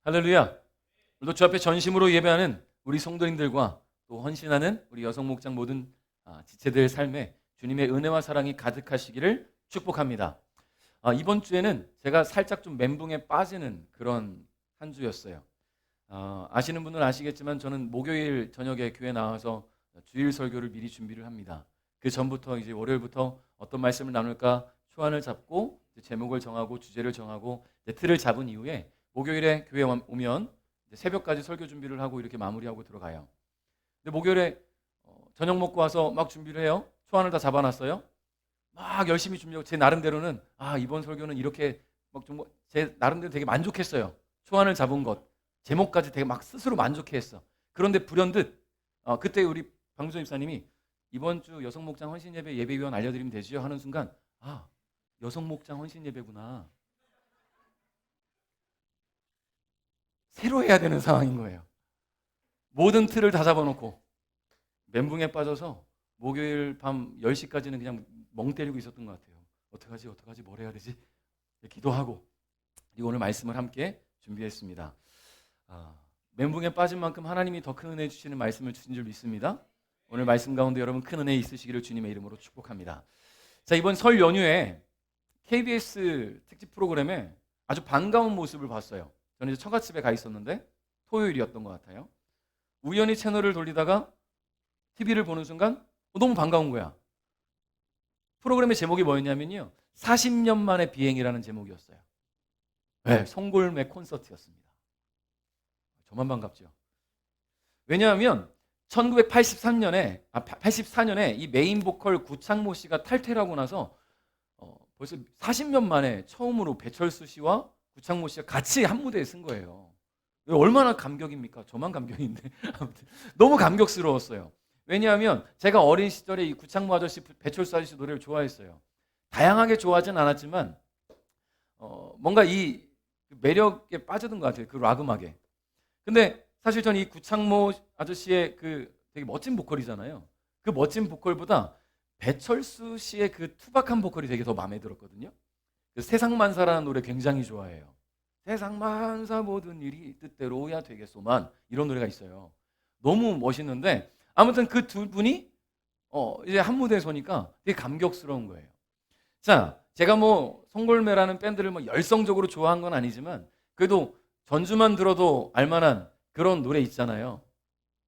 할렐루야. 오늘도 주 앞에 전심으로 예배하는 우리 성도님들과 또 헌신하는 우리 여성 목장 모든 지체들 삶에 주님의 은혜와 사랑이 가득하시기를 축복합니다. 이번 주에는 제가 살짝 좀 멘붕에 빠지는 그런 한 주였어요. 아시는 분은 아시겠지만 저는 목요일 저녁에 교회 나와서 주일 설교를 미리 준비를 합니다. 그 전부터 이제 월요일부터 어떤 말씀을 나눌까 초안을 잡고 제목을 정하고 주제를 정하고 틀을 잡은 이후에 목요일에 교회 오면 새벽까지 설교 준비를 하고 이렇게 마무리하고 들어가요. 근데 목요일에 저녁 먹고 와서 막 준비를 해요. 초안을 다 잡아놨어요. 막 열심히 준비하고 제 나름대로는 이번 설교는 이렇게 막 좀 제 나름대로 되게 만족했어요. 초안을 잡은 것, 제목까지 되게 막 스스로 만족해했어. 그런데 불현듯 그때 우리 방조 집사님이 이번 주 여성 목장 헌신 예배 예배위원 알려드리면 되지요 하는 순간 여성 목장 헌신 예배구나. 새로 해야 되는 상황인 거예요. 모든 틀을 다 잡아놓고 멘붕에 빠져서 목요일 밤 10시까지는 그냥 멍 때리고 있었던 것 같아요. 어떡하지 뭘 해야 되지? 기도하고 그리고 오늘 말씀을 함께 준비했습니다. 멘붕에 빠진 만큼 하나님이 더 큰 은혜 주시는 말씀을 주신 줄 믿습니다. 오늘 말씀 가운데 여러분 큰 은혜 있으시기를 주님의 이름으로 축복합니다. 자, 이번 설 연휴에 KBS 특집 프로그램에 아주 반가운 모습을 봤어요. 저는 이제 처갓집에 가 있었는데 토요일이었던 것 같아요. 우연히 채널을 돌리다가 TV를 보는 순간 너무 반가운 거야. 프로그램의 제목이 뭐였냐면요, 40년 만의 비행이라는 제목이었어요. 네, 송골매 콘서트였습니다. 저만 반갑죠. 왜냐하면 1984년에 이 메인 보컬 구창모 씨가 탈퇴를 하고 나서 벌써 40년 만에 처음으로 배철수 씨와 구창모 씨가 같이 한 무대에 쓴 거예요. 얼마나 감격입니까? 저만 감격인데 아무튼 너무 감격스러웠어요. 왜냐하면 제가 어린 시절에 이 구창모 아저씨, 배철수 아저씨 노래를 좋아했어요. 다양하게 좋아하진 않았지만 뭔가 이 매력에 빠졌던 것 같아요. 그 락 음악에. 근데 사실 저는 이 구창모 아저씨의 그 되게 멋진 보컬이잖아요. 그 멋진 보컬보다 배철수 씨의 그 투박한 보컬이 되게 더 마음에 들었거든요. 세상만사라는 노래 굉장히 좋아해요. 세상만사 모든 일이 뜻대로야 되겠소만, 이런 노래가 있어요. 너무 멋있는데 아무튼 그 두 분이 이제 한 무대에 서니까 되게 감격스러운 거예요. 자, 제가 뭐 송골매라는 밴드를 뭐 열성적으로 좋아한 건 아니지만 그래도 전주만 들어도 알만한 그런 노래 있잖아요.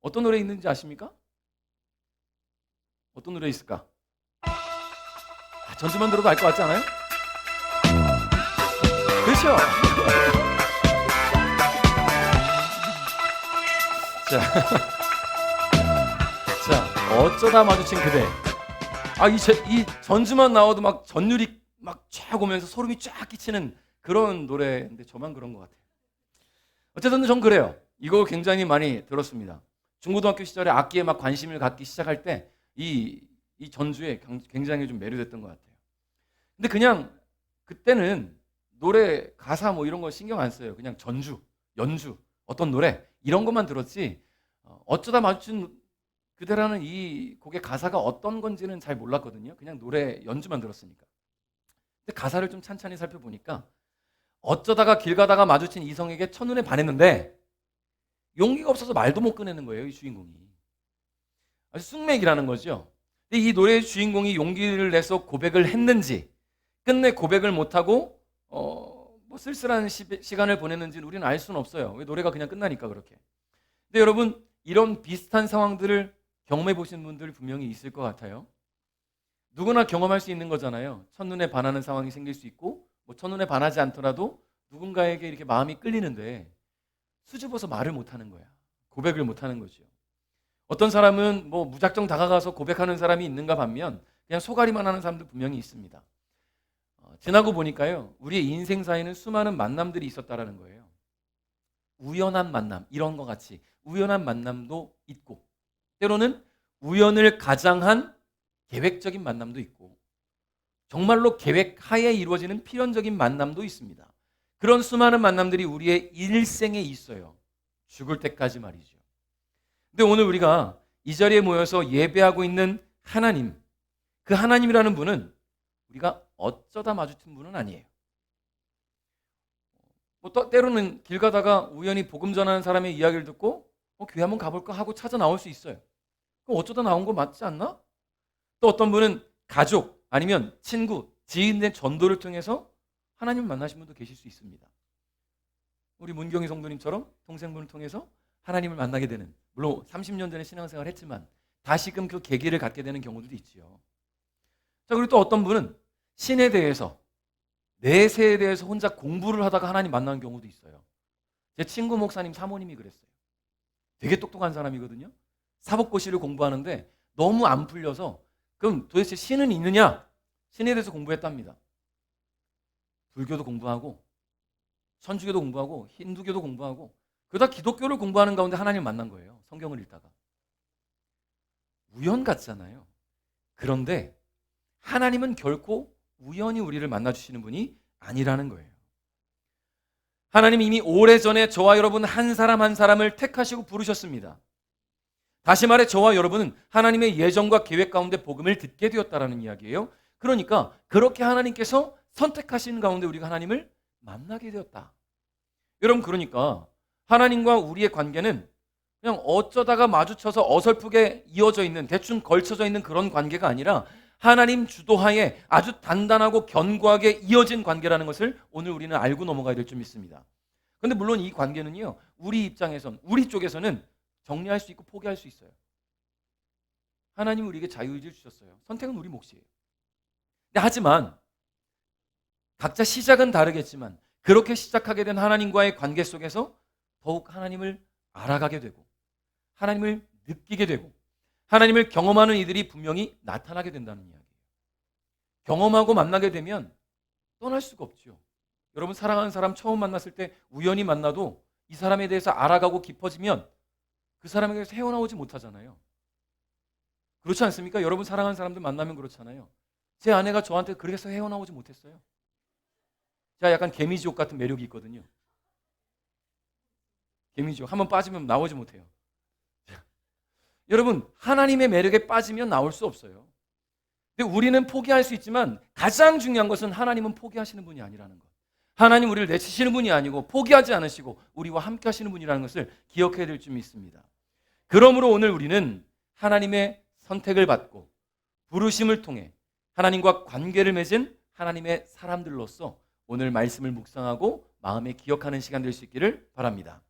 어떤 노래 있는지 아십니까? 어떤 노래 있을까? 전주만 들어도 알 것 같지 않아요? 그렇죠? 자, 어쩌다 마주친 그대. 이 전주만 나와도 막 전율이 막 쫙 오면서 소름이 쫙 끼치는 그런 노래인데 저만 그런 것 같아요. 어쨌든 전 그래요. 이거 굉장히 많이 들었습니다. 중고등학교 시절에 악기에 막 관심을 갖기 시작할 때 이 전주에 굉장히 좀 매료됐던 것 같아요. 근데 그냥 그때는 노래 가사 뭐 이런 거 신경 안 써요. 그냥 전주, 연주, 어떤 노래 이런 것만 들었지 어쩌다 마주친 그대라는 이 곡의 가사가 어떤 건지는 잘 몰랐거든요. 그냥 노래 연주만 들었으니까. 근데 가사를 좀 찬찬히 살펴보니까 어쩌다가 길 가다가 마주친 이성에게 첫눈에 반했는데 용기가 없어서 말도 못 꺼내는 거예요, 이 주인공이. 아주 숙맥이라는 거죠. 근데 이 노래의 주인공이 용기를 내서 고백을 했는지 끝내 고백을 못하고 뭐 쓸쓸한 시간을 보냈는지는 우리는 알 수는 없어요. 왜 노래가 그냥 끝나니까 그렇게. 근데 여러분, 이런 비슷한 상황들을 경험해 보신 분들 분명히 있을 것 같아요. 누구나 경험할 수 있는 거잖아요. 첫눈에 반하는 상황이 생길 수 있고 뭐 첫눈에 반하지 않더라도 누군가에게 이렇게 마음이 끌리는데 수줍어서 말을 못하는 거야. 고백을 못하는 거죠. 어떤 사람은 뭐 무작정 다가가서 고백하는 사람이 있는가 반면 그냥 소가리만 하는 사람도 분명히 있습니다. 지나고 보니까요, 우리의 인생사에는 수많은 만남들이 있었다라는 거예요. 우연한 만남, 이런 것 같이 우연한 만남도 있고 때로는 우연을 가장한 계획적인 만남도 있고 정말로 계획하에 이루어지는 필연적인 만남도 있습니다. 그런 수많은 만남들이 우리의 일생에 있어요. 죽을 때까지 말이죠. 근데 오늘 우리가 이 자리에 모여서 예배하고 있는 하나님, 그 하나님이라는 분은 우리가 어쩌다 마주친 분은 아니에요. 또 때로는 길 가다가 우연히 복음 전하는 사람의 이야기를 듣고 교회 한번 가볼까 하고 찾아 나올 수 있어요. 그럼 어쩌다 나온 거 맞지 않나? 또 어떤 분은 가족 아니면 친구, 지인의 전도를 통해서 하나님을 만나신 분도 계실 수 있습니다. 우리 문경희 성도님처럼 동생분을 통해서 하나님을 만나게 되는, 물론 30년 전에 신앙생활을 했지만 다시금 그 계기를 갖게 되는 경우도 있지요. 자, 그리고 또 어떤 분은 신에 대해서, 내세에 대해서 혼자 공부를 하다가 하나님 만나는 경우도 있어요. 제 친구 목사님 사모님이 그랬어요. 되게 똑똑한 사람이거든요. 사법고시를 공부하는데 너무 안 풀려서 그럼 도대체 신은 있느냐? 신에 대해서 공부했답니다. 불교도 공부하고 천주교도 공부하고 힌두교도 공부하고 그러다 기독교를 공부하는 가운데 하나님을 만난 거예요. 성경을 읽다가. 우연 같잖아요. 그런데 하나님은 결코 우연히 우리를 만나주시는 분이 아니라는 거예요. 하나님이 이미 오래전에 저와 여러분 한 사람 한 사람을 택하시고 부르셨습니다. 다시 말해 저와 여러분은 하나님의 예정과 계획 가운데 복음을 듣게 되었다라는 이야기예요. 그러니까 그렇게 하나님께서 선택하신 가운데 우리가 하나님을 만나게 되었다. 여러분, 그러니까 하나님과 우리의 관계는 그냥 어쩌다가 마주쳐서 어설프게 이어져 있는, 대충 걸쳐져 있는 그런 관계가 아니라 하나님 주도하에 아주 단단하고 견고하게 이어진 관계라는 것을 오늘 우리는 알고 넘어가야 될 줄 믿습니다. 그런데 물론 이 관계는요, 우리 입장에선, 우리 쪽에서는 정리할 수 있고 포기할 수 있어요. 하나님은 우리에게 자유의지를 주셨어요. 선택은 우리 몫이에요. 하지만 각자 시작은 다르겠지만 그렇게 시작하게 된 하나님과의 관계 속에서 더욱 하나님을 알아가게 되고 하나님을 느끼게 되고 하나님을 경험하는 이들이 분명히 나타나게 된다는 이야기예요. 경험하고 만나게 되면 떠날 수가 없죠. 여러분, 사랑하는 사람 처음 만났을 때 우연히 만나도 이 사람에 대해서 알아가고 깊어지면 그 사람에게서 헤어나오지 못하잖아요. 그렇지 않습니까? 여러분, 사랑하는 사람들 만나면 그렇잖아요. 제 아내가 저한테 그래서 헤어나오지 못했어요. 제가 약간 개미지옥 같은 매력이 있거든요. 개미지옥 한번 빠지면 나오지 못해요. 여러분, 하나님의 매력에 빠지면 나올 수 없어요. 근데 우리는 포기할 수 있지만 가장 중요한 것은 하나님은 포기하시는 분이 아니라는 것. 하나님 우리를 내치시는 분이 아니고 포기하지 않으시고 우리와 함께 하시는 분이라는 것을 기억해야 될 줄 믿습니다. 그러므로 오늘 우리는 하나님의 선택을 받고 부르심을 통해 하나님과 관계를 맺은 하나님의 사람들로서 오늘 말씀을 묵상하고 마음에 기억하는 시간 될 수 있기를 바랍니다.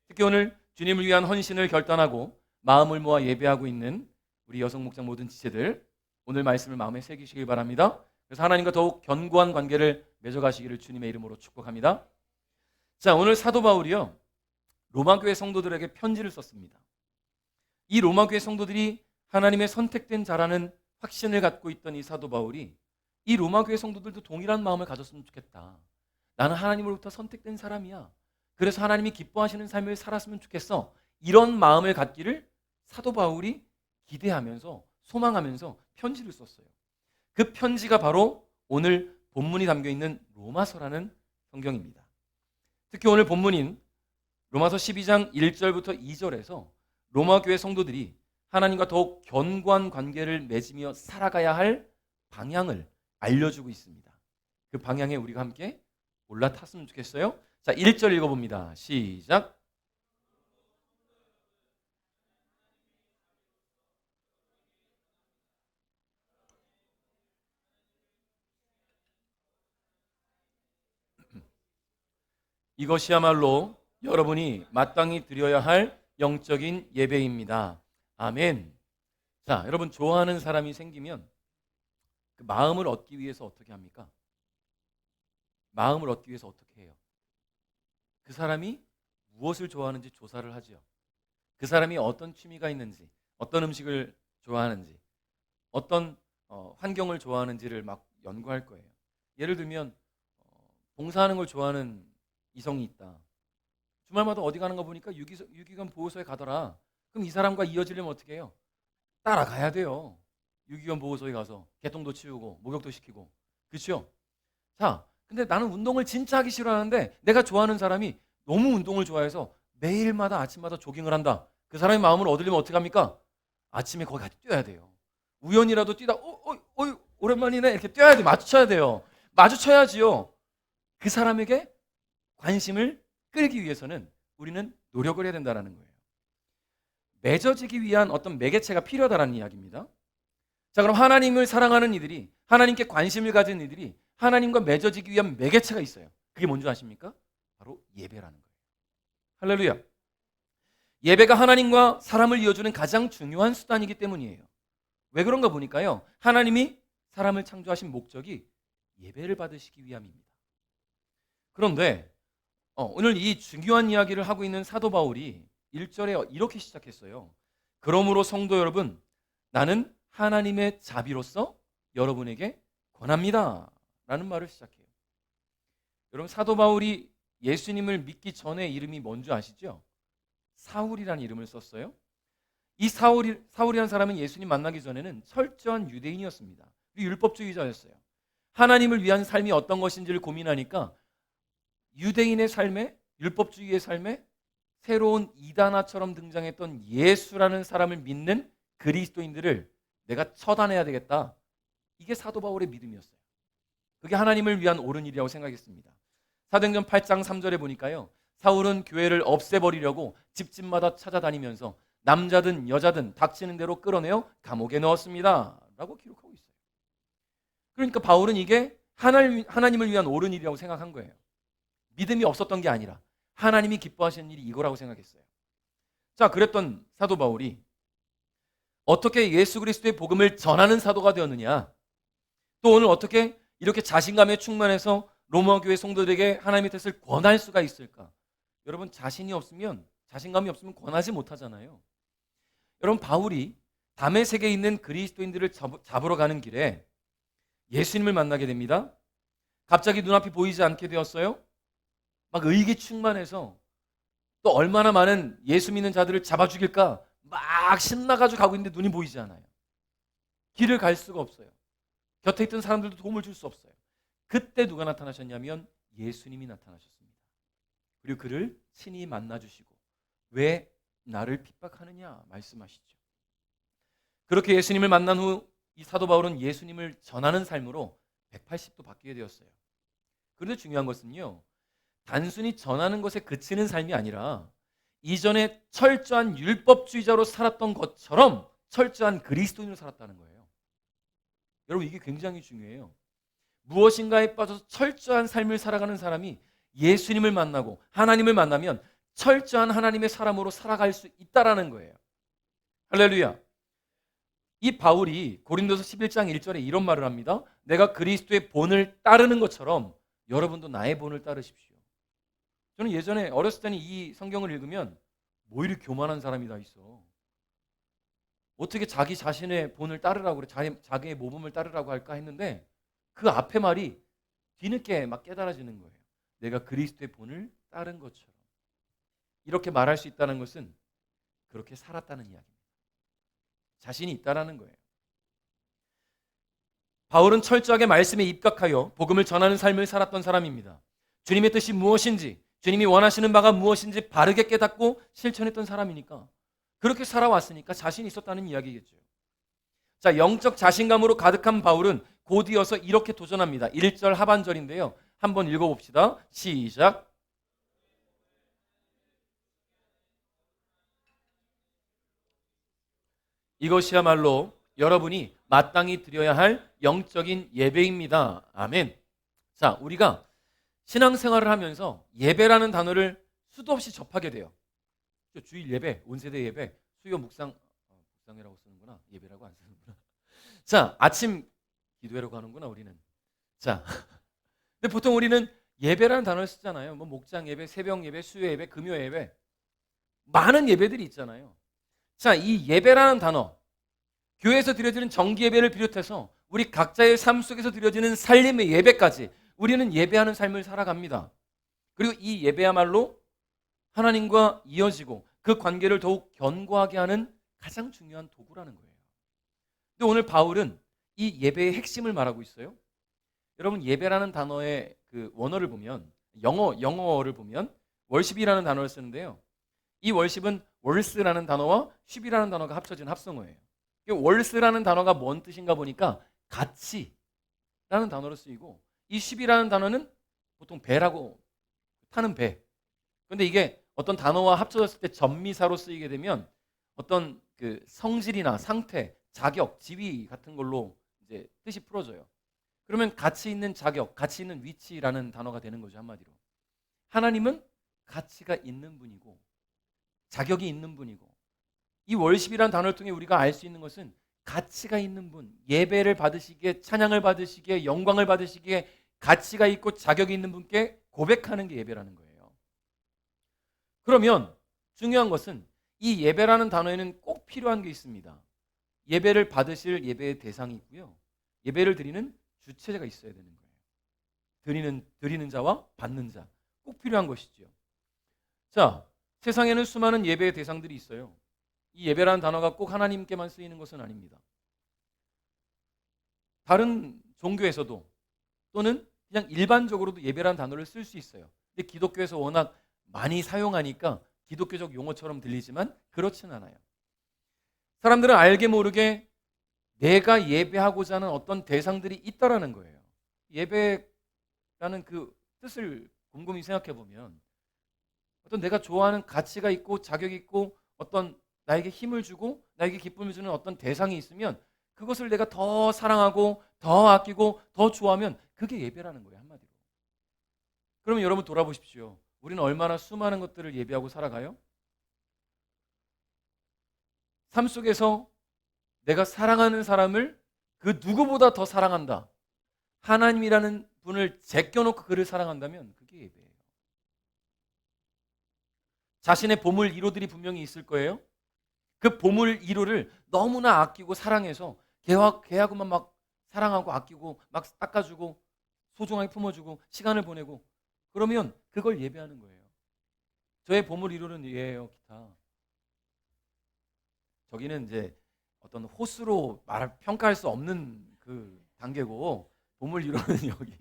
특히 오늘 주님을 위한 헌신을 결단하고 마음을 모아 예배하고 있는 우리 여성 목장 모든 지체들, 오늘 말씀을 마음에 새기시길 바랍니다. 그래서 하나님과 더욱 견고한 관계를 맺어가시기를 주님의 이름으로 축복합니다. 자, 오늘 사도 바울이요, 로마교회 성도들에게 편지를 썼습니다. 이 로마교회 성도들이 하나님의 선택된 자라는 확신을 갖고 있던 이 사도 바울이 이 로마교회 성도들도 동일한 마음을 가졌으면 좋겠다. 나는 하나님으로부터 선택된 사람이야. 그래서 하나님이 기뻐하시는 삶을 살았으면 좋겠어. 이런 마음을 갖기를 사도 바울이 기대하면서 소망하면서 편지를 썼어요. 그 편지가 바로 오늘 본문이 담겨있는 로마서라는 성경입니다. 특히 오늘 본문인 로마서 12장 1절부터 2절에서 로마교회 성도들이 하나님과 더욱 견고한 관계를 맺으며 살아가야 할 방향을 알려주고 있습니다. 그 방향에 우리가 함께 올라탔으면 좋겠어요. 자, 1절 읽어봅니다. 시작. 이것이야말로 여러분이 마땅히 드려야 할 영적인 예배입니다. 아멘. 자, 여러분, 좋아하는 사람이 생기면 그 마음을 얻기 위해서 어떻게 합니까? 마음을 얻기 위해서 어떻게 해요? 그 사람이 무엇을 좋아하는지 조사를 하죠. 그 사람이 어떤 취미가 있는지, 어떤 음식을 좋아하는지, 어떤 환경을 좋아하는지를 막 연구할 거예요. 예를 들면 봉사하는 걸 좋아하는 이성이 있다. 주말마다 어디 가는 거 보니까 유기견 보호소에 가더라. 그럼 이 사람과 이어지려면 어떻게 해요? 따라가야 돼요. 유기견 보호소에 가서 개똥도 치우고 목욕도 시키고. 그렇죠? 자, 근데 나는 운동을 진짜 하기 싫어하는데 내가 좋아하는 사람이 너무 운동을 좋아해서 매일마다 아침마다 조깅을 한다. 그 사람의 마음을 얻으려면 어떻게 합니까? 아침에 거기 같이 뛰어야 돼요. 우연이라도 뛰다 오랜만이네 이렇게 뛰어야 돼. 마주쳐야 돼요. 마주쳐야지요. 그 사람에게 관심을 끌기 위해서는 우리는 노력을 해야 된다는 거예요. 맺어지기 위한 어떤 매개체가 필요하다는 이야기입니다. 자, 그럼 하나님을 사랑하는 이들이, 하나님께 관심을 가진 이들이 하나님과 맺어지기 위한 매개체가 있어요. 그게 뭔지 아십니까? 바로 예배라는 거예요. 할렐루야. 예배가 하나님과 사람을 이어주는 가장 중요한 수단이기 때문이에요. 왜 그런가 보니까요, 하나님이 사람을 창조하신 목적이 예배를 받으시기 위함입니다. 그런데 오늘 이 중요한 이야기를 하고 있는 사도 바울이 1절에 이렇게 시작했어요. 그러므로 성도 여러분, 나는 하나님의 자비로서 여러분에게 권합니다 라는 말을 시작해요. 여러분, 사도 바울이 예수님을 믿기 전에 이름이 뭔지 아시죠? 사울이라는 이름을 썼어요. 이 사울이라는 사람은 예수님 만나기 전에는 철저한 유대인이었습니다. 율법주의자였어요. 하나님을 위한 삶이 어떤 것인지를 고민하니까 유대인의 삶에, 율법주의의 삶에 새로운 이단아처럼 등장했던 예수라는 사람을 믿는 그리스도인들을 내가 처단해야 되겠다. 이게 사도 바울의 믿음이었어요. 그게 하나님을 위한 옳은 일이라고 생각했습니다. 사도행전 8장 3절에 보니까요, 사울은 교회를 없애버리려고 집집마다 찾아다니면서 남자든 여자든 닥치는 대로 끌어내어 감옥에 넣었습니다 라고 기록하고 있어요. 그러니까 바울은 이게 하나님을 위한 옳은 일이라고 생각한 거예요. 믿음이 없었던 게 아니라 하나님이 기뻐하시는 일이 이거라고 생각했어요. 자, 그랬던 사도 바울이 어떻게 예수 그리스도의 복음을 전하는 사도가 되었느냐, 또 오늘 어떻게 이렇게 자신감에 충만해서 로마 교회 성도들에게 하나님의 뜻을 권할 수가 있을까? 여러분, 자신감이 없으면 권하지 못하잖아요. 여러분, 바울이 다메섹에 있는 그리스도인들을 잡으러 가는 길에 예수님을 만나게 됩니다. 갑자기 눈앞이 보이지 않게 되었어요. 막 의기충만해서 또 얼마나 많은 예수 믿는 자들을 잡아 죽일까 막 신나가지고 가고 있는데 눈이 보이지 않아요. 길을 갈 수가 없어요. 곁에 있던 사람들도 도움을 줄 수 없어요. 그때 누가 나타나셨냐면 예수님이 나타나셨습니다. 그리고 그를 친히 만나주시고 왜 나를 핍박하느냐 말씀하시죠. 그렇게 예수님을 만난 후 이 사도 바울은 예수님을 전하는 삶으로 180도 바뀌게 되었어요. 그런데 중요한 것은요, 단순히 전하는 것에 그치는 삶이 아니라 이전에 철저한 율법주의자로 살았던 것처럼 철저한 그리스도인으로 살았다는 거예요. 여러분, 이게 굉장히 중요해요. 무엇인가에 빠져서 철저한 삶을 살아가는 사람이 예수님을 만나고 하나님을 만나면 철저한 하나님의 사람으로 살아갈 수 있다라는 거예요. 할렐루야. 이 바울이 고린도서 11장 1절에 이런 말을 합니다. 내가 그리스도의 본을 따르는 것처럼 여러분도 나의 본을 따르십시오. 저는 예전에 어렸을 때는 이 성경을 읽으면 뭐 이렇게 교만한 사람이 다 있어. 어떻게 자기 자신의 본을 따르라고 그래, 자기의 모범을 따르라고 할까 했는데 그 앞에 말이 뒤늦게 막 깨달아지는 거예요. 내가 그리스도의 본을 따른 것처럼. 이렇게 말할 수 있다는 것은 그렇게 살았다는 이야기입니다. 자신이 있다라는 거예요. 바울은 철저하게 말씀에 입각하여 복음을 전하는 삶을 살았던 사람입니다. 주님의 뜻이 무엇인지, 주님이 원하시는 바가 무엇인지 바르게 깨닫고 실천했던 사람이니까, 그렇게 살아왔으니까 자신이 있었다는 이야기겠죠. 자, 영적 자신감으로 가득한 바울은 곧 이어서 이렇게 도전합니다. 1절 하반절인데요. 한번 읽어봅시다. 시작. 이것이야말로 여러분이 마땅히 드려야 할 영적인 예배입니다. 아멘. 자, 우리가 신앙생활을 하면서 예배라는 단어를 수도 없이 접하게 돼요. 주일 예배, 온세대 예배, 수요 묵상이라고 쓰는구나. 예배라고 안 쓰는구나. 자, 아침 기도회라고 하는구나, 우리는. 자, 근데 보통 우리는 예배라는 단어를 쓰잖아요. 뭐 목장 예배, 새벽 예배, 수요 예배, 금요 예배, 많은 예배들이 있잖아요. 자, 이 예배라는 단어, 교회에서 드려지는 정기 예배를 비롯해서 우리 각자의 삶 속에서 드려지는 살림의 예배까지 우리는 예배하는 삶을 살아갑니다. 그리고 이 예배야말로 하나님과 이어지고 그 관계를 더욱 견고하게 하는 가장 중요한 도구라는 거예요. 근데 오늘 바울은 이 예배의 핵심을 말하고 있어요. 여러분, 예배라는 단어의 그 원어를 보면, 영어를 보면 월십이라는 단어를 쓰는데요. 이 월십은 월스라는 단어와 쉽이라는 단어가 합쳐진 합성어예요. 월스라는 단어가 뭔 뜻인가 보니까 같이라는 단어로 쓰이고, 이 쉽이라는 단어는 보통 배라고 타는 배. 근데 이게 어떤 단어와 합쳐졌을 때 전미사로 쓰이게 되면 어떤 그 성질이나 상태, 자격, 지위 같은 걸로 이제 뜻이 풀어져요. 그러면 가치 있는 자격, 가치 있는 위치라는 단어가 되는 거죠, 한마디로. 하나님은 가치가 있는 분이고 자격이 있는 분이고, 이 월십이라는 단어를 통해 우리가 알 수 있는 것은 가치가 있는 분, 예배를 받으시기에, 찬양을 받으시기에, 영광을 받으시기에 가치가 있고 자격이 있는 분께 고백하는 게 예배라는 거예요. 그러면 중요한 것은 이 예배라는 단어에는 꼭 필요한 게 있습니다. 예배를 받으실 예배의 대상이 있고요, 예배를 드리는 주체자가 있어야 되는 거예요. 드리는 자와 받는 자, 꼭 필요한 것이죠. 자, 세상에는 수많은 예배의 대상들이 있어요. 이 예배라는 단어가 꼭 하나님께만 쓰이는 것은 아닙니다. 다른 종교에서도 또는 그냥 일반적으로도 예배라는 단어를 쓸 수 있어요. 근데 기독교에서 워낙 많이 사용하니까 기독교적 용어처럼 들리지만 그렇진 않아요. 사람들은 알게 모르게 내가 예배하고자 하는 어떤 대상들이 있다라는 거예요. 예배라는 그 뜻을 곰곰이 생각해 보면 어떤 내가 좋아하는 가치가 있고 자격이 있고 어떤 나에게 힘을 주고 나에게 기쁨을 주는 어떤 대상이 있으면 그것을 내가 더 사랑하고 더 아끼고 더 좋아하면 그게 예배라는 거예요, 한마디로. 그러면 여러분 돌아보십시오. 우리는 얼마나 수많은 것들을 예배하고 살아가요? 삶 속에서 내가 사랑하는 사람을 그 누구보다 더 사랑한다, 하나님이라는 분을 제껴놓고 그를 사랑한다면 그게 예배예요. 자신의 보물 1호들이 분명히 있을 거예요. 그 보물 1호를 너무나 아끼고 사랑해서 걔하고만 막 사랑하고 아끼고 막 닦아주고 소중하게 품어주고 시간을 보내고, 그러면 그걸 예배하는 거예요. 저의 보물 1호는 얘예요, 기타. 저기는 이제 어떤 호수로 평가할 수 없는 그 단계고, 보물 1호는 여기.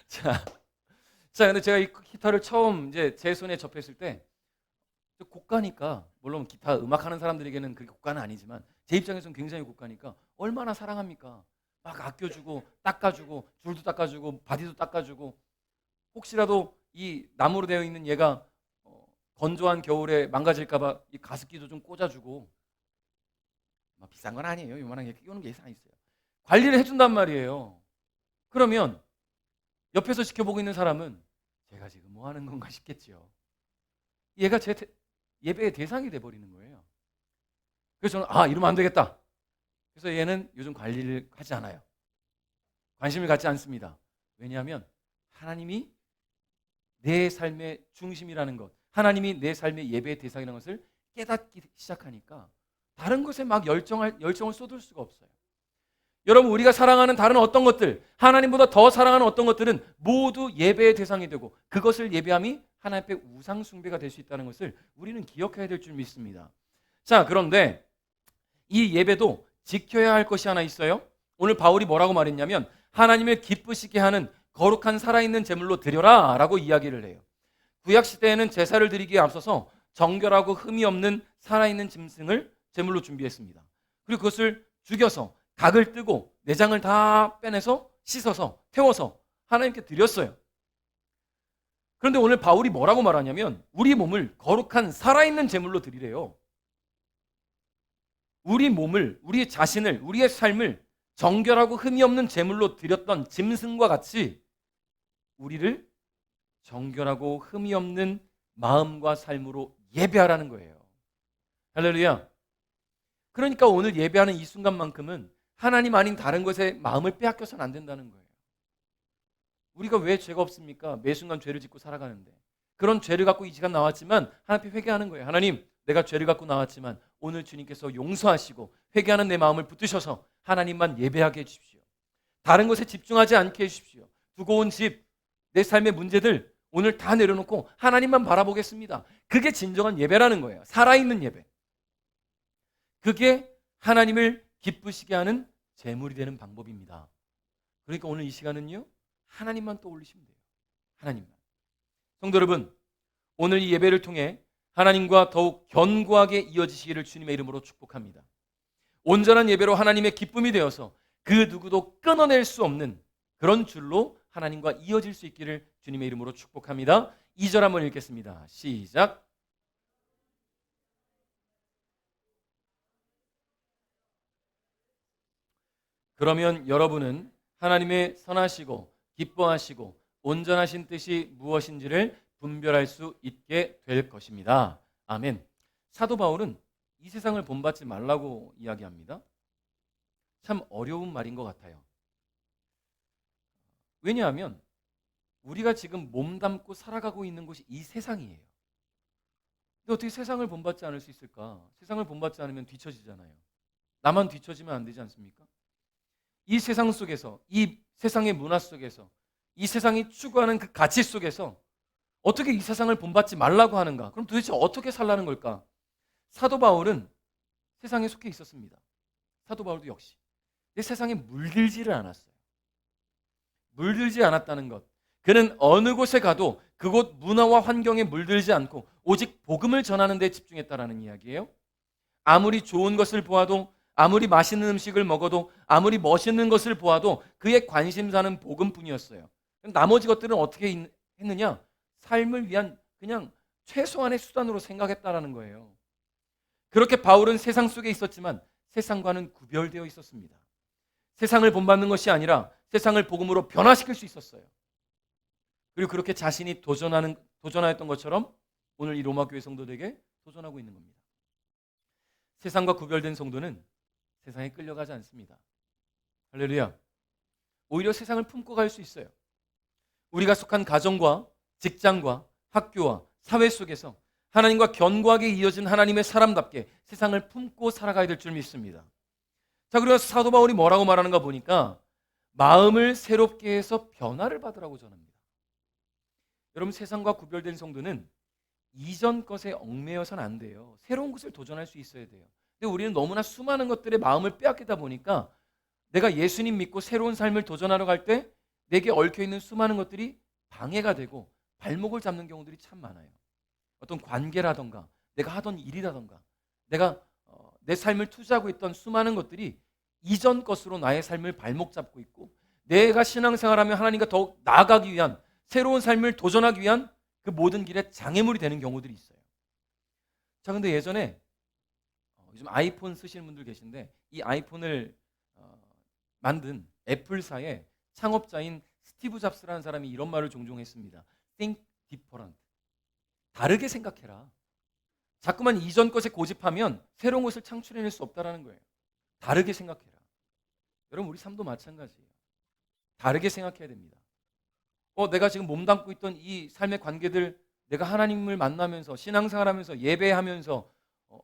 자, 근데 제가 이 기타를 처음 이제 제 손에 접했을 때 고가니까, 물론 기타 음악하는 사람들에게는 그게 고가는 아니지만 제 입장에서는 굉장히 고가니까 얼마나 사랑합니까? 막 아껴주고 닦아주고 줄도 닦아주고 바디도 닦아주고, 혹시라도 이 나무로 되어 있는 얘가 건조한 겨울에 망가질까봐 이 가습기도 좀 꽂아주고, 막 비싼 건 아니에요. 요만하게 끼우는 게 이상 있어요. 관리를 해준단 말이에요. 그러면 옆에서 지켜보고 있는 사람은 제가 지금 뭐 하는 건가 싶겠죠. 얘가 제 예배의 대상이 돼버리는 거예요. 그래서 저는 이러면 안 되겠다. 그래서 얘는 요즘 관리를 하지 않아요. 관심을 갖지 않습니다. 왜냐하면 하나님이 내 삶의 중심이라는 것, 하나님이 내 삶의 예배의 대상이라는 것을 깨닫기 시작하니까 다른 것에 막 열정을 쏟을 수가 없어요. 여러분, 우리가 사랑하는 다른 어떤 것들, 하나님보다 더 사랑하는 어떤 것들은 모두 예배의 대상이 되고 그것을 예배함이 하나님 앞에 우상 숭배가 될 수 있다는 것을 우리는 기억해야 될 줄 믿습니다. 자, 그런데 이 예배도 지켜야 할 것이 하나 있어요. 오늘 바울이 뭐라고 말했냐면 하나님을 기쁘시게 하는 거룩한 살아있는 제물로 드려라 라고 이야기를 해요. 구약시대에는 제사를 드리기에 앞서서 정결하고 흠이 없는 살아있는 짐승을 제물로 준비했습니다. 그리고 그것을 죽여서 각을 뜨고 내장을 다 빼내서 씻어서 태워서 하나님께 드렸어요. 그런데 오늘 바울이 뭐라고 말하냐면 우리 몸을 거룩한 살아있는 제물로 드리래요. 우리 몸을, 우리 자신을, 우리의 삶을 정결하고 흠이 없는 제물로 드렸던 짐승과 같이 우리를 정결하고 흠이 없는 마음과 삶으로 예배하라는 거예요. 할렐루야. 그러니까 오늘 예배하는 이 순간만큼은 하나님 아닌 다른 것에 마음을 빼앗겨서는 안 된다는 거예요. 우리가 왜 죄가 없습니까? 매 순간 죄를 짓고 살아가는데. 그런 죄를 갖고 이 시간 나왔지만 하나님 앞에 회개하는 거예요. 하나님, 내가 죄를 갖고 나왔지만 오늘 주님께서 용서하시고 회개하는 내 마음을 붙드셔서 하나님만 예배하게 해주십시오. 다른 것에 집중하지 않게 해주십시오. 두고 온 집, 내 삶의 문제들 오늘 다 내려놓고 하나님만 바라보겠습니다. 그게 진정한 예배라는 거예요. 살아있는 예배. 그게 하나님을 기쁘시게 하는 제물이 되는 방법입니다. 그러니까 오늘 이 시간은요, 하나님만 떠올리시면 돼요. 하나님만. 성도 여러분, 오늘 이 예배를 통해 하나님과 더욱 견고하게 이어지시기를 주님의 이름으로 축복합니다. 온전한 예배로 하나님의 기쁨이 되어서 그 누구도 끊어낼 수 없는 그런 줄로 하나님과 이어질 수 있기를 주님의 이름으로 축복합니다. 2절 한번 읽겠습니다. 시작. 그러면 여러분은 하나님의 선하시고 기뻐하시고 온전하신 뜻이 무엇인지를 분별할 수 있게 될 것입니다. 아멘. 사도 바울은 이 세상을 본받지 말라고 이야기합니다. 참 어려운 말인 것 같아요. 왜냐하면 우리가 지금 몸담고 살아가고 있는 곳이 이 세상이에요. 근데 어떻게 세상을 본받지 않을 수 있을까? 세상을 본받지 않으면 뒤처지잖아요. 나만 뒤처지면 안 되지 않습니까? 이 세상 속에서, 이 세상의 문화 속에서, 이 세상이 추구하는 그 가치 속에서 어떻게 이 세상을 본받지 말라고 하는가? 그럼 도대체 어떻게 살라는 걸까? 사도 바울은 세상에 속해 있었습니다. 사도 바울도 역시. 근데 세상에 물들지를 않았어요. 물들지 않았다는 것. 그는 어느 곳에 가도 그곳 문화와 환경에 물들지 않고 오직 복음을 전하는 데 집중했다라는 이야기예요. 아무리 좋은 것을 보아도, 아무리 맛있는 음식을 먹어도, 아무리 멋있는 것을 보아도 그의 관심사는 복음뿐이었어요. 나머지 것들은 어떻게 했느냐? 삶을 위한 그냥 최소한의 수단으로 생각했다라는 거예요. 그렇게 바울은 세상 속에 있었지만 세상과는 구별되어 있었습니다. 세상을 본받는 것이 아니라 세상을 복음으로 변화시킬 수 있었어요. 그리고 그렇게 자신이 도전하였던 것처럼 오늘 이 로마 교회 성도들에게 도전하고 있는 겁니다. 세상과 구별된 성도는 세상에 끌려가지 않습니다. 할렐루야. 오히려 세상을 품고 갈 수 있어요. 우리가 속한 가정과 직장과 학교와 사회 속에서 하나님과 견고하게 이어진 하나님의 사람답게 세상을 품고 살아가야 될 줄 믿습니다. 자, 그리고 사도 바울이 뭐라고 말하는가 보니까 마음을 새롭게 해서 변화를 받으라고 전합니다. 여러분, 세상과 구별된 성도는 이전 것에 얽매여서는 안 돼요. 새로운 것을 도전할 수 있어야 돼요. 근데 우리는 너무나 수많은 것들에 마음을 빼앗기다 보니까 내가 예수님 믿고 새로운 삶을 도전하러 갈 때 내게 얽혀있는 수많은 것들이 방해가 되고 발목을 잡는 경우들이 참 많아요. 어떤 관계라던가 내가 하던 일이라던가 내가 내 삶을 투자하고 있던 수많은 것들이 이전 것으로 나의 삶을 발목 잡고 있고 내가 신앙생활하며 하나님과 더욱 나아가기 위한 새로운 삶을 도전하기 위한 그 모든 길에 장애물이 되는 경우들이 있어요. 자, 근데 예전에 요즘 아이폰 쓰시는 분들 계신데 이 아이폰을 만든 애플사의 창업자인 스티브 잡스라는 사람이 이런 말을 종종 했습니다. Think different. 다르게 생각해라. 자꾸만 이전 것에 고집하면 새로운 것을 창출해낼 수 없다는 거예요. 다르게 생각해라. 여러분, 우리 삶도 마찬가지예요. 다르게 생각해야 됩니다. 내가 지금 몸담고 있던 이 삶의 관계들, 내가 하나님을 만나면서 신앙생활하면서 예배하면서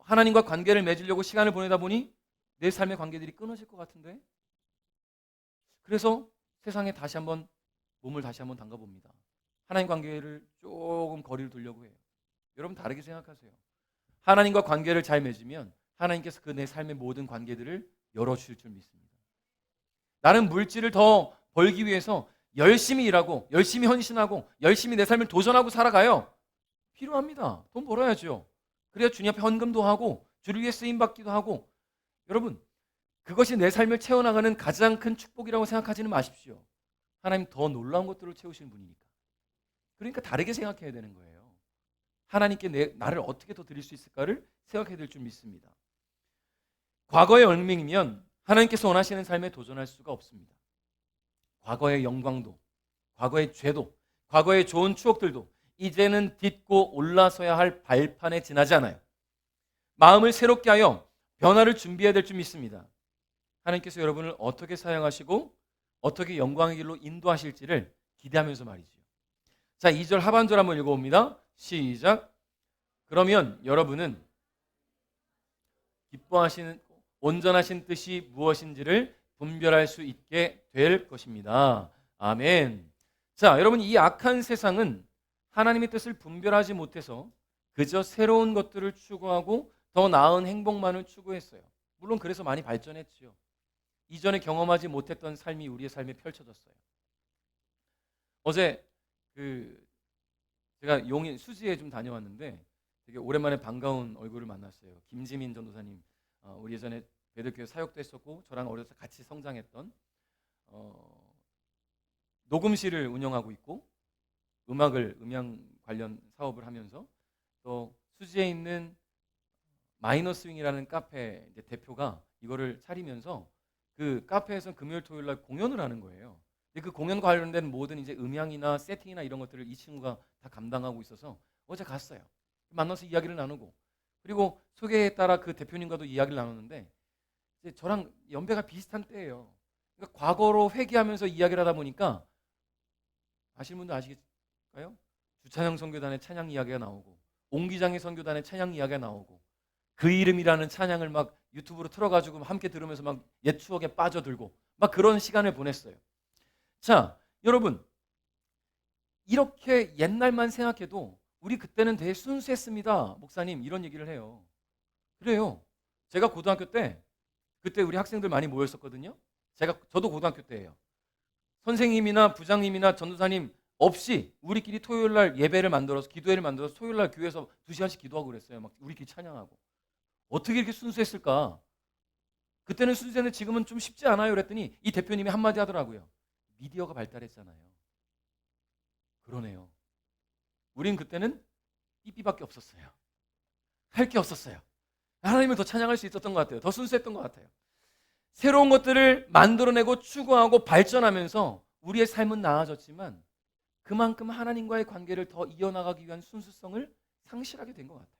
하나님과 관계를 맺으려고 시간을 보내다 보니 내 삶의 관계들이 끊어질 것 같은데, 그래서 세상에 몸을 다시 한번 담가봅니다. 하나님 관계를 조금 거리를 두려고 해요. 여러분, 다르게 생각하세요. 하나님과 관계를 잘 맺으면 하나님께서 그 내 삶의 모든 관계들을 열어주실 줄 믿습니다. 나는 물질을 더 벌기 위해서 열심히 일하고 열심히 헌신하고 열심히 내 삶을 도전하고 살아가요. 필요합니다. 돈 벌어야죠. 그래야 주님 앞에 헌금도 하고 주를 위해 쓰임받기도 하고. 여러분, 그것이 내 삶을 채워나가는 가장 큰 축복이라고 생각하지는 마십시오. 하나님 더 놀라운 것들을 채우시는 분이니까. 그러니까 다르게 생각해야 되는 거예요. 하나님께 나를 어떻게 더 드릴 수 있을까를 생각해야 될 줄 믿습니다. 과거의 얽매이면 하나님께서 원하시는 삶에 도전할 수가 없습니다. 과거의 영광도, 과거의 죄도, 과거의 좋은 추억들도 이제는 딛고 올라서야 할 발판에 지나지 않아요. 마음을 새롭게 하여 변화를 준비해야 될 줄 믿습니다. 하나님께서 여러분을 어떻게 사용하시고 어떻게 영광의 길로 인도하실지를 기대하면서 말이죠. 자, 2절 하반절 한번 읽어봅니다. 시작. 그러면 여러분은 기뻐하시는 온전하신 뜻이 무엇인지를 분별할 수 있게 될 것입니다. 아멘. 자, 여러분, 이 악한 세상은 하나님의 뜻을 분별하지 못해서 그저 새로운 것들을 추구하고 더 나은 행복만을 추구했어요. 물론 그래서 많이 발전했죠. 이전에 경험하지 못했던 삶이 우리의 삶에 펼쳐졌어요. 어제 제가 용인 수지에 좀 다녀왔는데 되게 오랜만에 반가운 얼굴을 만났어요. 김지민 전도사님, 우리 예전에 베들교회 사역도 했었고 저랑 어려서 같이 성장했던 녹음실을 운영하고 있고 음향 관련 사업을 하면서 또 수지에 있는 마이너 스윙이라는 카페 이제 대표가 이거를 차리면서 그 카페에서 금요일 토요일 날 공연을 하는 거예요. 근데 그 공연 관련된 모든 이제 음향이나 세팅이나 이런 것들을 이 친구가 다 감당하고 있어서 어제 갔어요. 만나서 이야기를 나누고 그리고 소개에 따라 그 대표님과도 이야기를 나눴는데 이제 저랑 연배가 비슷한 때예요. 그러니까 과거로 회귀하면서 이야기를 하다 보니까 아시는 분도 아시겠어요? 주찬영 선교단의 찬양 이야기가 나오고 옹기장의 선교단의 찬양 이야기가 나오고 그 이름이라는 찬양을 막 유튜브로 틀어가지고 함께 들으면서 막 옛 추억에 빠져들고 막 그런 시간을 보냈어요. 자, 여러분 이렇게 옛날만 생각해도 우리 그때는 되게 순수했습니다. 목사님 이런 얘기를 해요. 그래요. 제가 고등학교 때 그때 우리 학생들 많이 모였었거든요. 저도 고등학교 때예요. 선생님이나 부장님이나 전도사님 없이 우리끼리 토요일 날 예배를 만들어서 기도회를 만들어서 토요일 날 교회에서 2시간씩 기도하고 그랬어요. 막 우리끼리 찬양하고. 어떻게 이렇게 순수했을까? 그때는 순수했는데 지금은 좀 쉽지 않아요. 그랬더니 이 대표님이 한마디 하더라고요. 미디어가 발달했잖아요. 그러네요. 우린 그때는 삐삐밖에 없었어요. 할 게 없었어요. 하나님을 더 찬양할 수 있었던 것 같아요. 더 순수했던 것 같아요. 새로운 것들을 만들어내고 추구하고 발전하면서 우리의 삶은 나아졌지만 그만큼 하나님과의 관계를 더 이어나가기 위한 순수성을 상실하게 된 것 같아요.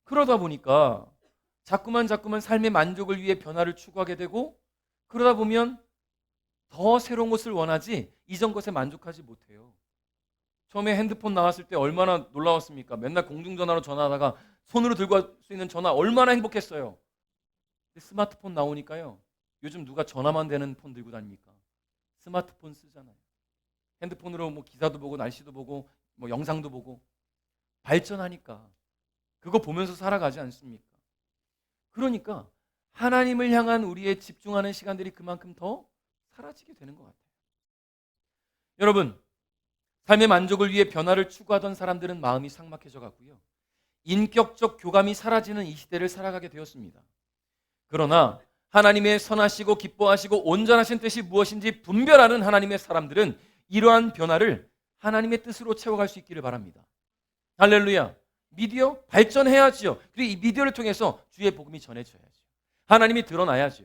그러다 보니까 자꾸만 삶의 만족을 위해 변화를 추구하게 되고 그러다 보면 더 새로운 것을 원하지 이전 것에 만족하지 못해요. 처음에 핸드폰 나왔을 때 얼마나 놀라웠습니까? 맨날 공중전화로 전화하다가 손으로 들고 갈 수 있는 전화 얼마나 행복했어요. 근데 스마트폰 나오니까요. 요즘 누가 전화만 되는 폰 들고 다닙니까? 스마트폰 쓰잖아요. 핸드폰으로 뭐 기사도 보고 날씨도 보고 뭐 영상도 보고 발전하니까 그거 보면서 살아가지 않습니까? 그러니까 하나님을 향한 우리의 집중하는 시간들이 그만큼 더 사라지게 되는 것 같아요. 여러분, 삶의 만족을 위해 변화를 추구하던 사람들은 마음이 삭막해져 갔고요. 인격적 교감이 사라지는 이 시대를 살아가게 되었습니다. 그러나 하나님의 선하시고 기뻐하시고 온전하신 뜻이 무엇인지 분별하는 하나님의 사람들은 이러한 변화를 하나님의 뜻으로 채워갈 수 있기를 바랍니다. 할렐루야. 미디어 발전해야지요. 그리고 이 미디어를 통해서 주의 복음이 전해져야죠. 하나님이 드러나야죠.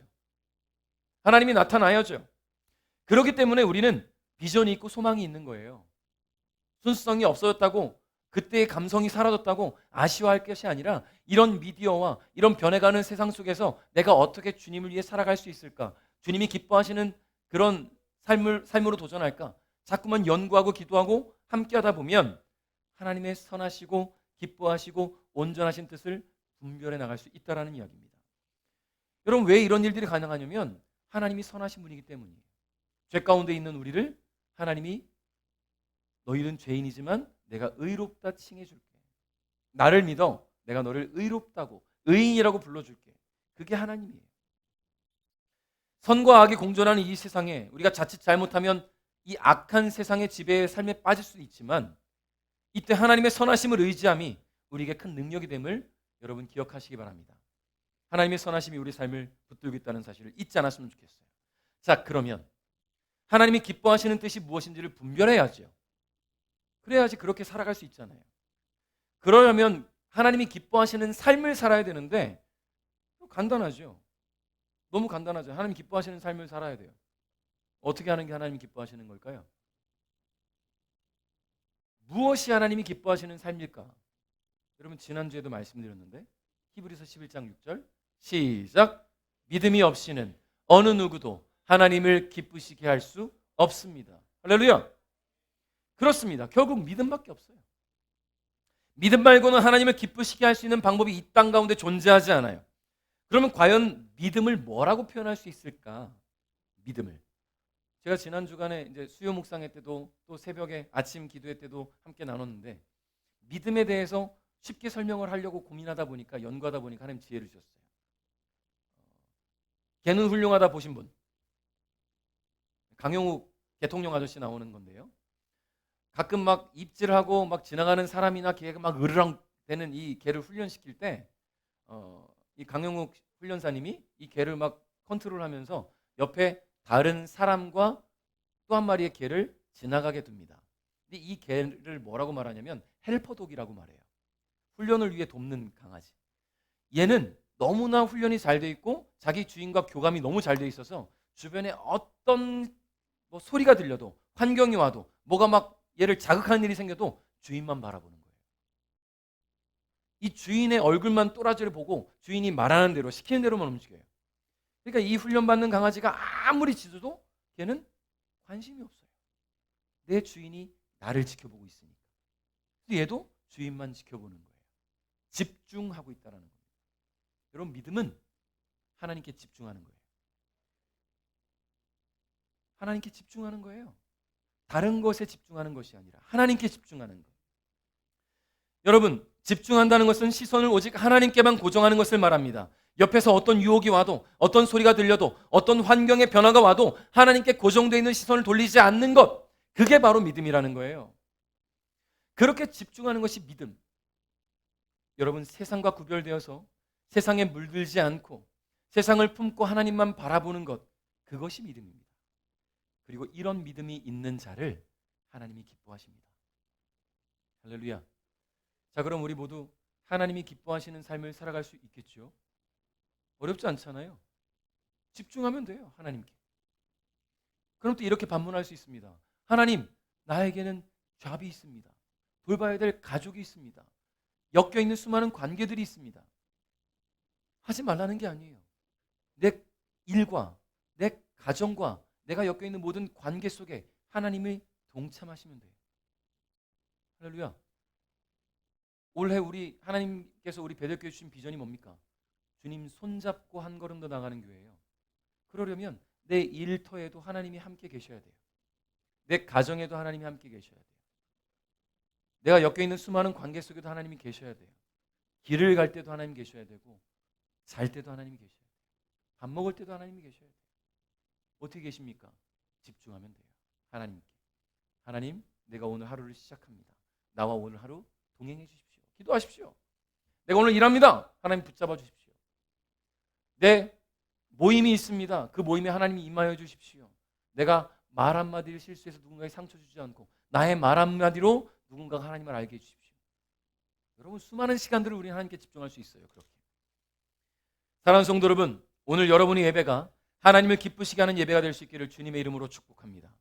하나님이 나타나야죠. 그렇기 때문에 우리는 비전이 있고 소망이 있는 거예요. 순수성이 없어졌다고 그때의 감성이 사라졌다고 아쉬워할 것이 아니라 이런 미디어와 이런 변해가는 세상 속에서 내가 어떻게 주님을 위해 살아갈 수 있을까? 주님이 기뻐하시는 그런 삶으로 도전할까? 자꾸만 연구하고 기도하고 함께하다 보면 하나님의 선하시고 기뻐하시고 온전하신 뜻을 분별해 나갈 수 있다라는 이야기입니다. 여러분 왜 이런 일들이 가능하냐면 하나님이 선하신 분이기 때문이에요. 죄 가운데 있는 우리를 하나님이 너희는 죄인이지만 내가 의롭다 칭해줄게. 나를 믿어. 내가 너를 의롭다고 의인이라고 불러줄게. 그게 하나님이에요. 선과 악이 공존하는 이 세상에 우리가 자칫 잘못하면 이 악한 세상의 지배의 삶에 빠질 수도 있지만 이때 하나님의 선하심을 의지함이 우리에게 큰 능력이 됨을 여러분 기억하시기 바랍니다. 하나님의 선하심이 우리 삶을 붙들고 있다는 사실을 잊지 않았으면 좋겠어요. 자, 그러면 하나님이 기뻐하시는 뜻이 무엇인지를 분별해야죠. 그래야지 그렇게 살아갈 수 있잖아요. 그러려면 하나님이 기뻐하시는 삶을 살아야 되는데 간단하죠. 너무 간단하죠. 하나님 기뻐하시는 삶을 살아야 돼요. 어떻게 하는 게 하나님이 기뻐하시는 걸까요? 무엇이 하나님이 기뻐하시는 삶일까? 여러분 지난주에도 말씀드렸는데 히브리서 11장 6절 시작. 믿음이 없이는 어느 누구도 하나님을 기쁘시게 할 수 없습니다. 할렐루야. 그렇습니다. 결국 믿음밖에 없어요. 믿음 말고는 하나님을 기쁘시게 할 수 있는 방법이 이 땅 가운데 존재하지 않아요. 그러면 과연 믿음을 뭐라고 표현할 수 있을까? 믿음을. 제가 지난 주간에 이제 수요 묵상회 때도 또 새벽에 아침 기도회 때도 함께 나눴는데 믿음에 대해서 쉽게 설명을 하려고 고민하다 보니까 연구하다 보니까 하나님 지혜를 주셨어요. 걔는 훌륭하다 보신 분. 강용욱 대통령 아저씨 나오는 건데요. 가끔 막 입질하고 막 지나가는 사람이나 걔가 막 으르렁 되는 이 개를 훈련시킬 때 이 강용욱 훈련사님이 이 개를 막 컨트롤하면서 옆에 다른 사람과 또 한 마리의 개를 지나가게 둡니다. 근데 이 개를 뭐라고 말하냐면 헬퍼독이라고 말해요. 훈련을 위해 돕는 강아지. 얘는 너무나 훈련이 잘 돼 있고 자기 주인과 교감이 너무 잘 돼 있어서 주변에 어떤 소리가 들려도, 환경이 와도, 뭐가 막 얘를 자극하는 일이 생겨도 주인만 바라보는 거예요. 이 주인의 얼굴만 또라지를 보고 주인이 말하는 대로, 시키는 대로만 움직여요. 그러니까 이 훈련받는 강아지가 아무리 짖어도 걔는 관심이 없어요. 내 주인이 나를 지켜보고 있으니까. 근데 얘도 주인만 지켜보는 거예요. 집중하고 있다는 겁니다. 여러분, 믿음은 하나님께 집중하는 거예요. 하나님께 집중하는 거예요. 다른 것에 집중하는 것이 아니라 하나님께 집중하는 것. 여러분, 집중한다는 것은 시선을 오직 하나님께만 고정하는 것을 말합니다. 옆에서 어떤 유혹이 와도, 어떤 소리가 들려도, 어떤 환경의 변화가 와도 하나님께 고정되어 있는 시선을 돌리지 않는 것, 그게 바로 믿음이라는 거예요. 그렇게 집중하는 것이 믿음. 여러분, 세상과 구별되어서 세상에 물들지 않고 세상을 품고 하나님만 바라보는 것, 그것이 믿음입니다. 그리고 이런 믿음이 있는 자를 하나님이 기뻐하십니다. 할렐루야. 자, 그럼 우리 모두 하나님이 기뻐하시는 삶을 살아갈 수 있겠죠? 어렵지 않잖아요. 집중하면 돼요, 하나님께. 그럼 또 이렇게 반문할 수 있습니다. 하나님, 나에게는 잡이 있습니다. 돌봐야 될 가족이 있습니다. 엮여있는 수많은 관계들이 있습니다. 하지 말라는 게 아니에요. 내 일과 내 가정과 내가 엮여있는 모든 관계 속에 하나님이 동참하시면 돼요. 할렐루야. 올해 우리 하나님께서 우리 베들교회 주신 비전이 뭡니까? 주님 손잡고 한 걸음 더 나가는 교회예요. 그러려면 내 일터에도 하나님이 함께 계셔야 돼요. 내 가정에도 하나님이 함께 계셔야 돼요. 내가 엮여있는 수많은 관계 속에도 하나님이 계셔야 돼요. 길을 갈 때도 하나님 계셔야 되고, 잘 때도 하나님이 계셔야 돼요. 밥 먹을 때도 하나님이 계셔야 돼요. 어떻게 계십니까? 집중하면 돼요. 하나님께. 하나님, 내가 오늘 하루를 시작합니다. 나와 오늘 하루 동행해 주십시오. 기도하십시오. 내가 오늘 일합니다. 하나님 붙잡아 주십시오. 내 모임이 있습니다. 그 모임에 하나님이 임하여 주십시오. 내가 말 한마디를 실수해서 누군가에게 상처 주지 않고 나의 말 한마디로 누군가가 하나님을 알게 해주십시오. 여러분, 수많은 시간들을 우리는 하나님께 집중할 수 있어요. 그렇게. 사랑하는 성도 여러분, 오늘 여러분의 예배가 하나님을 기쁘시게 하는 예배가 될 수 있기를 주님의 이름으로 축복합니다.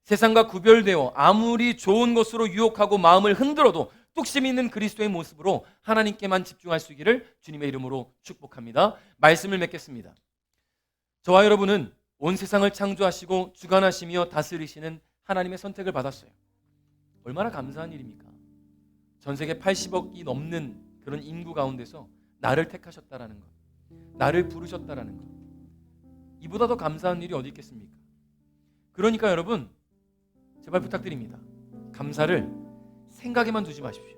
세상과 구별되어 아무리 좋은 것으로 유혹하고 마음을 흔들어도 뚝심 있는 그리스도의 모습으로 하나님께만 집중할 수 있기를 주님의 이름으로 축복합니다. 말씀을 맺겠습니다. 저와 여러분은 온 세상을 창조하시고 주관하시며 다스리시는 하나님의 선택을 받았어요. 얼마나 감사한 일입니까? 전 세계 80억이 넘는 그런 인구 가운데서 나를 택하셨다라는 것, 나를 부르셨다라는 것, 이보다 더 감사한 일이 어디 있겠습니까? 그러니까 여러분, 제발 부탁드립니다. 감사를 생각에만 두지 마십시오.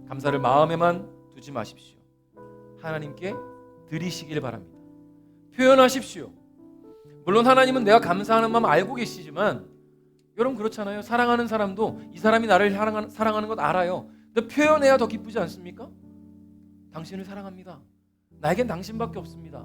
감사를 마음에만 두지 마십시오. 하나님께 드리시길 바랍니다. 표현하십시오. 물론 하나님은 내가 감사하는 마음 알고 계시지만, 여러분 그렇잖아요. 사랑하는 사람도 이 사람이 나를 사랑하는 것 알아요. 근데 표현해야 더 기쁘지 않습니까? 당신을 사랑합니다. 나에겐 당신밖에 없습니다.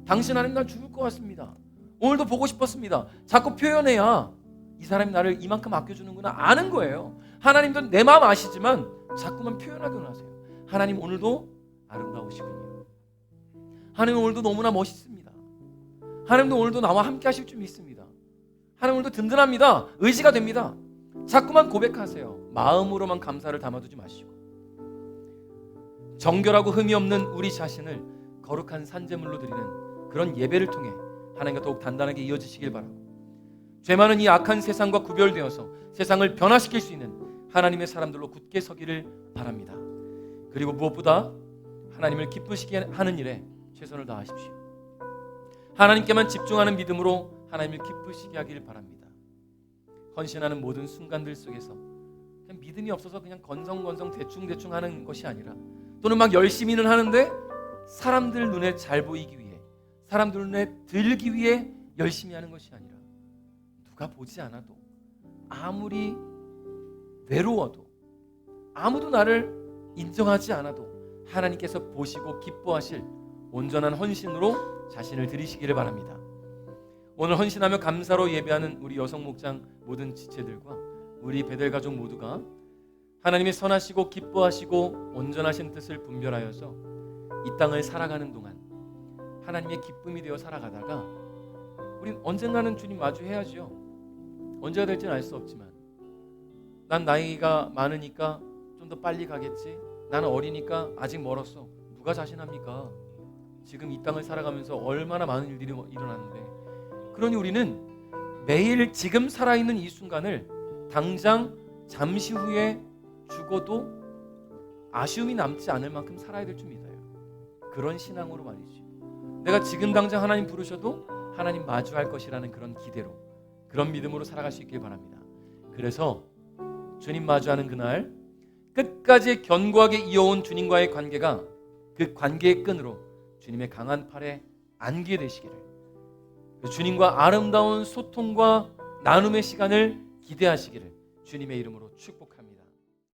당신 아니면 난 죽을 것 같습니다. 오늘도 보고 싶었습니다. 자꾸 표현해야 이 사람이 나를 이만큼 아껴주는구나 아는 거예요. 하나님도 내 마음 아시지만 자꾸만 표현하기는 하세요. 하나님 오늘도 아름다우시군요. 하나님 오늘도 너무나 멋있습니다. 하나님도 오늘도 나와 함께 하실 줄 믿습니다. 하나님 오늘도 든든합니다. 의지가 됩니다. 자꾸만 고백하세요. 마음으로만 감사를 담아두지 마시고, 정결하고 흠이 없는 우리 자신을 거룩한 산제물로 드리는 그런 예배를 통해 하나님과 더욱 단단하게 이어지시길 바라고, 죄 많은 이 악한 세상과 구별되어서 세상을 변화시킬 수 있는 하나님의 사람들로 굳게 서기를 바랍니다. 그리고 무엇보다 하나님을 기쁘시게 하는 일에 최선을 다하십시오. 하나님께만 집중하는 믿음으로 하나님을 기쁘시게 하기를 바랍니다. 헌신하는 모든 순간들 속에서 그냥 믿음이 없어서 그냥 건성건성 대충대충 하는 것이 아니라, 또는 막 열심히는 하는데 사람들 눈에 잘 보이기 위해, 사람들 눈에 들기 위해 열심히 하는 것이 아니라, 누가 보지 않아도, 아무리 외로워도, 아무도 나를 인정하지 않아도 하나님께서 보시고 기뻐하실 온전한 헌신으로 자신을 드리시기를 바랍니다. 오늘 헌신하며 감사로 예배하는 우리 여성 목장 모든 지체들과 우리 베델 가족 모두가 하나님의 선하시고 기뻐하시고 온전하신 뜻을 분별하여서 이 땅을 살아가는 동안 하나님의 기쁨이 되어 살아가다가 우린 언젠가는 주님 마주해야지요. 언제가 될지는 알 수 없지만 난 나이가 많으니까 좀 더 빨리 가겠지. 나는 어리니까 아직 멀었어. 누가 자신합니까? 지금 이 땅을 살아가면서 얼마나 많은 일들이 일어나는데, 그러니 우리는 매일 지금 살아있는 이 순간을 당장 잠시 후에 죽어도 아쉬움이 남지 않을 만큼 살아야 될 줄 믿어요. 그런 신앙으로 말이지. 내가 지금 당장 하나님 부르셔도 하나님 마주할 것이라는 그런 기대로, 그런 믿음으로 살아갈 수 있길 바랍니다. 그래서 주님 마주하는 그날 끝까지 견고하게 이어온 주님과의 관계가 그 관계의 끈으로 주님의 강한 팔에 안기게 되시기를, 주님과 아름다운 소통과 나눔의 시간을 기대하시기를 주님의 이름으로 축복합니다.